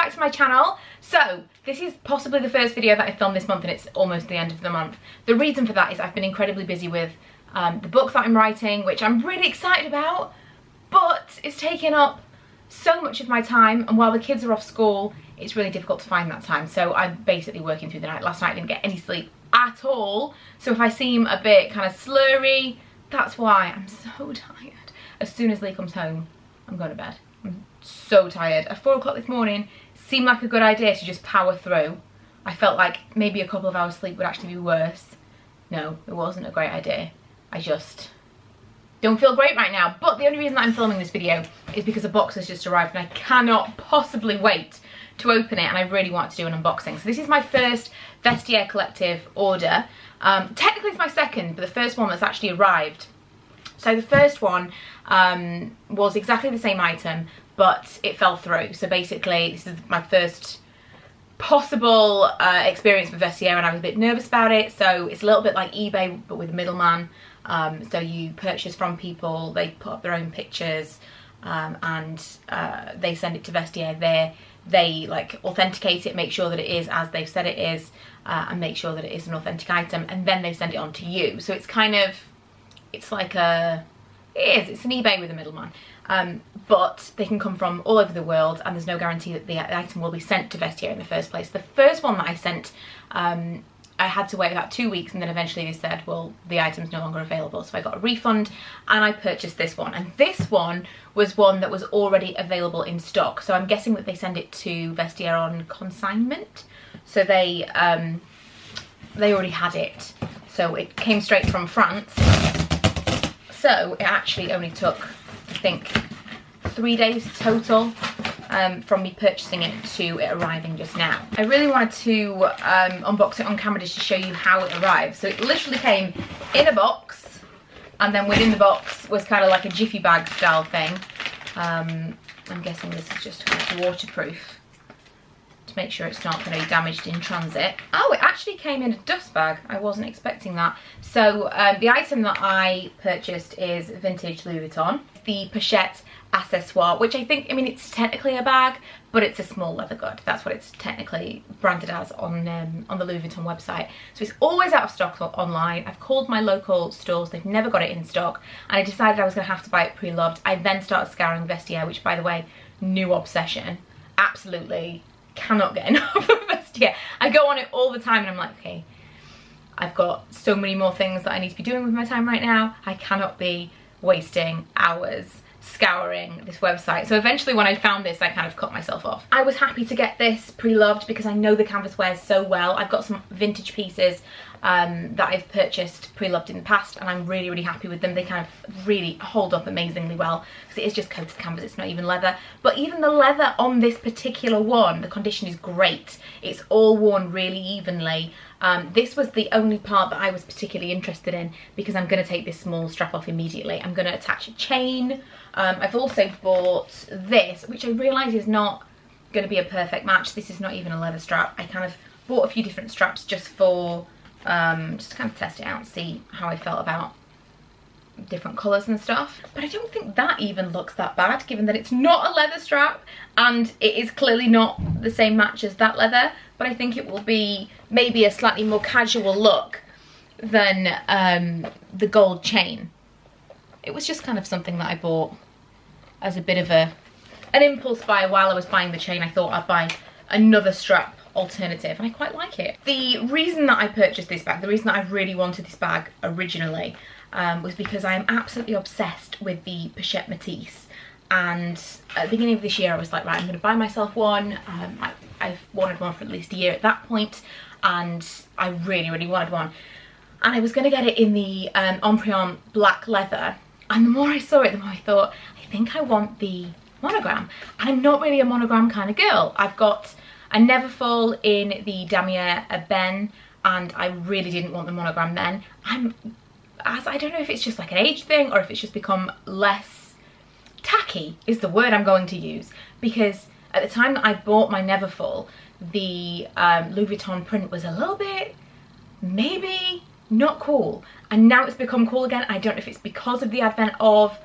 back to my channel. So this is possibly the first video that I filmed this month, and it's almost the end of the month. The reason for that is I've been incredibly busy with the book that I'm writing, which I'm really excited about, but it's taking up so much of my time, and while the kids are off school, it's really difficult to find that time. So I'm basically working through the night. Last night I didn't get any sleep at all, so if I seem a bit kind of slurry, that's why. I'm so tired. As soon as Lee comes home, I'm going to bed. I'm so tired. At 4 o'clock this morning seemed like a good idea to just power through. I felt like maybe a couple of hours sleep would actually be worse. No, it wasn't a great idea. I just don't feel great right now. But the only reason that I'm filming this video is because a box has just arrived and I cannot possibly wait to open it, and I really want to do an unboxing. So this is my first Vestiaire Collective order. Technically it's my second, but the first one that's actually arrived. So the first one was exactly the same item, but it fell through. So basically this is my first possible experience with Vestiaire, and I was a bit nervous about it. So it's a little bit like eBay but with a middleman. So you purchase from people, they put up their own pictures, and they send it to Vestiaire. They like authenticate it, make sure that it is as they've said it is, and make sure that it is an authentic item, and then they send it on to you. So it's kind of, it's like it's an eBay with a middleman. But they can come from all over the world, and there's no guarantee that the item will be sent to Vestiaire in the first place. The first one that I sent, I had to wait about 2 weeks, and then eventually they said, well, the item's no longer available. So I got a refund and I purchased this one. And this one was one that was already available in stock. So I'm guessing that they send it to Vestiaire on consignment. So they already had it. So it came straight from France. So it actually only took, I think, 3 days total from me purchasing it to it arriving just now. I really wanted to unbox it on camera just to show you how it arrived. So it literally came in a box, and then within the box was kind of like a jiffy bag style thing. I'm guessing this is just waterproof to make sure it's not going to be damaged in transit. Oh, it actually came in a dust bag. I wasn't expecting that. So the item that I purchased is vintage Louis Vuitton, the Pochette Accessoire, which I think, I mean, it's technically a bag, but it's a small leather good. That's what it's technically branded as on the Louis Vuitton website. So it's always out of stock online. I've called my local stores, they've never got it in stock, and I decided I was going to have to buy it pre-loved. I then started scouring Vestiaire, which, by the way, new obsession. Absolutely cannot get enough of Vestiaire. I go on it all the time and I'm like, okay, I've got so many more things that I need to be doing with my time right now. I cannot be wasting hours scouring this website. So eventually when I found this, I kind of cut myself off. I was happy to get this pre-loved because I know the canvas wears so well. I've got some vintage pieces that I've purchased pre-loved in the past, and I'm really, really happy with them. They kind of really hold up amazingly well because it is just coated canvas, it's not even leather. But even the leather on this particular one, the condition is great. It's all worn really evenly. This was the only part that I was particularly interested in because I'm going to take this small strap off immediately. I'm going to attach a chain. I've also bought this, which I realise is not going to be a perfect match. This is not even a leather strap. I kind of bought a few different straps just for, just to kind of test it out and see how I felt about different colours and stuff. But I don't think that even looks that bad, given that it's not a leather strap and it is clearly not the same match as that leather. But I think it will be maybe a slightly more casual look than the gold chain. It was just kind of something that I bought as a bit of an impulse buy. While I was buying the chain, I thought I'd buy another strap alternative, and I quite like it. The reason that I purchased this bag, the reason that I really wanted this bag originally, was because I am absolutely obsessed with the Pochette Matisse. And at the beginning of this year I was like, right, I'm going to buy myself one. I've wanted one for at least a year at that point, and I really, really wanted one. And I was going to get it in the Empreinte black leather, and the more I saw it, the more I thought, I think I want the monogram. And I'm not really a monogram kind of girl. I've got a Neverfull in the Damier Ebene, and I really didn't want the monogram then. I don't know if it's just like an age thing or if it's just become less tacky is the word I'm going to use, because at the time that I bought my Neverfull, the Louis Vuitton print was a little bit maybe not cool, and now it's become cool again. I don't know if it's because of the advent of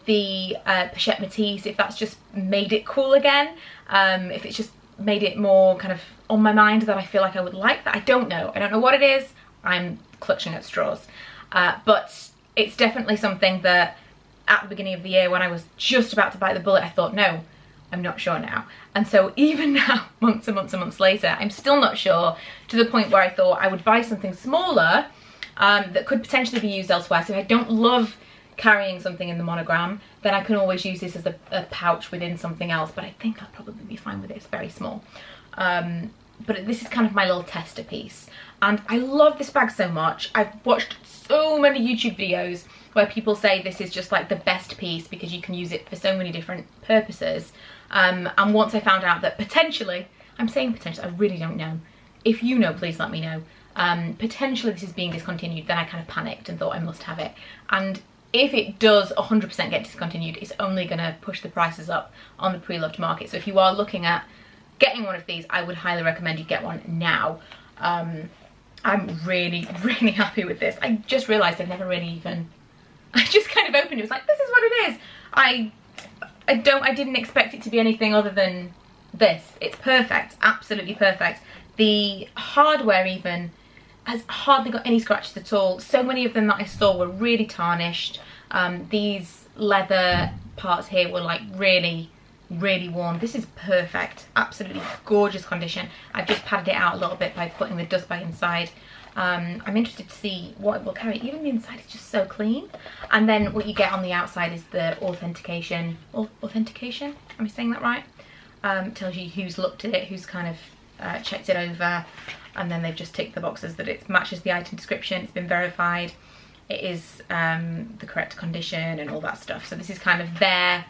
the Pochette Matisse, if that's just made it cool again, if it's just made it more kind of on my mind that I feel like I would like that. I don't know what it is. I'm clutching at straws, but it's definitely something that at the beginning of the year when I was just about to bite the bullet, I thought, no, I'm not sure now. And so even now, months and months and months later, I'm still not sure, to the point where I thought I would buy something smaller that could potentially be used elsewhere. So if I don't love carrying something in the monogram, then I can always use this as a pouch within something else, but I think I'll probably be fine with it. It's very small. But this is kind of my little tester piece. And I love this bag so much. I've watched so many YouTube videos where people say this is just like the best piece because you can use it for so many different purposes. And once I found out that potentially, I'm saying potentially, I really don't know. If you know, please let me know. Potentially this is being discontinued, then I kind of panicked and thought I must have it. And if it does 100% get discontinued, it's only going to push the prices up on the pre-loved market. So if you are looking at getting one of these, I would highly recommend you get one now. I'm really, really happy with this. I just realised I've never really even... I just kind of opened it. It was like, this is what it is. I didn't expect it to be anything other than this. It's perfect, absolutely perfect. The hardware even has hardly got any scratches at all. So many of them that I saw were really tarnished. These leather parts here were like really, really worn. This is perfect, absolutely gorgeous condition. I've just padded it out a little bit by putting the dust bag inside. I'm interested to see what it will carry. Even the inside is just so clean. And then what you get on the outside is the authentication. Authentication? Am I saying that right? Tells you who's looked at it, who's kind of checked it over. And then they've just ticked the boxes that it matches the item description, it's been verified, it is the correct condition and all that stuff. So this is kind of their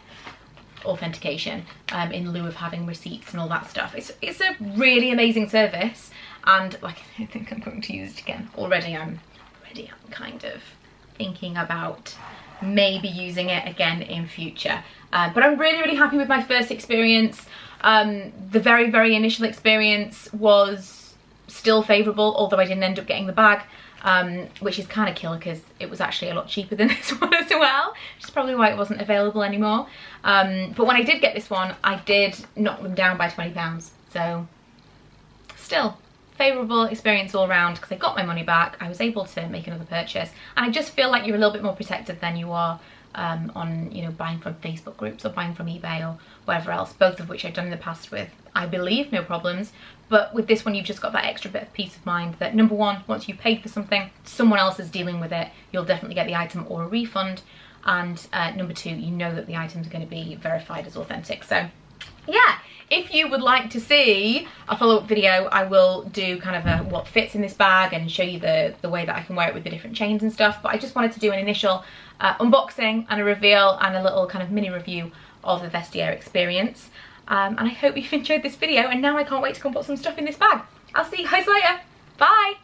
authentication in lieu of having receipts and all that stuff. It's a really amazing service, and like I think I'm going to use it again. Already I'm kind of thinking about maybe using it again in future. But I'm really, really happy with my first experience. The very, very initial experience was still favourable, although I didn't end up getting the bag, which is kind of killer because it was actually a lot cheaper than this one as well, which is probably why it wasn't available anymore. But when I did get this one, I did knock them down by £20, so still favourable experience all round because I got my money back. I was able to make another purchase, and I just feel like you're a little bit more protected than you are on, you know, buying from Facebook groups or buying from eBay or whatever else, both of which I've done in the past with, I believe, no problems. But with this one, you've just got that extra bit of peace of mind that, number one, once you've paid for something, someone else is dealing with it, you'll definitely get the item or a refund. And number two, you know that the items are going to be verified as authentic. So yeah, if you would like to see a follow-up video, I will do kind of a what fits in this bag and show you the way that I can wear it with the different chains and stuff. But I just wanted to do an initial unboxing and a reveal and a little kind of mini review of the Vestiaire experience. And I hope you've enjoyed this video, and now I can't wait to come put some stuff in this bag. I'll see you guys later. Bye!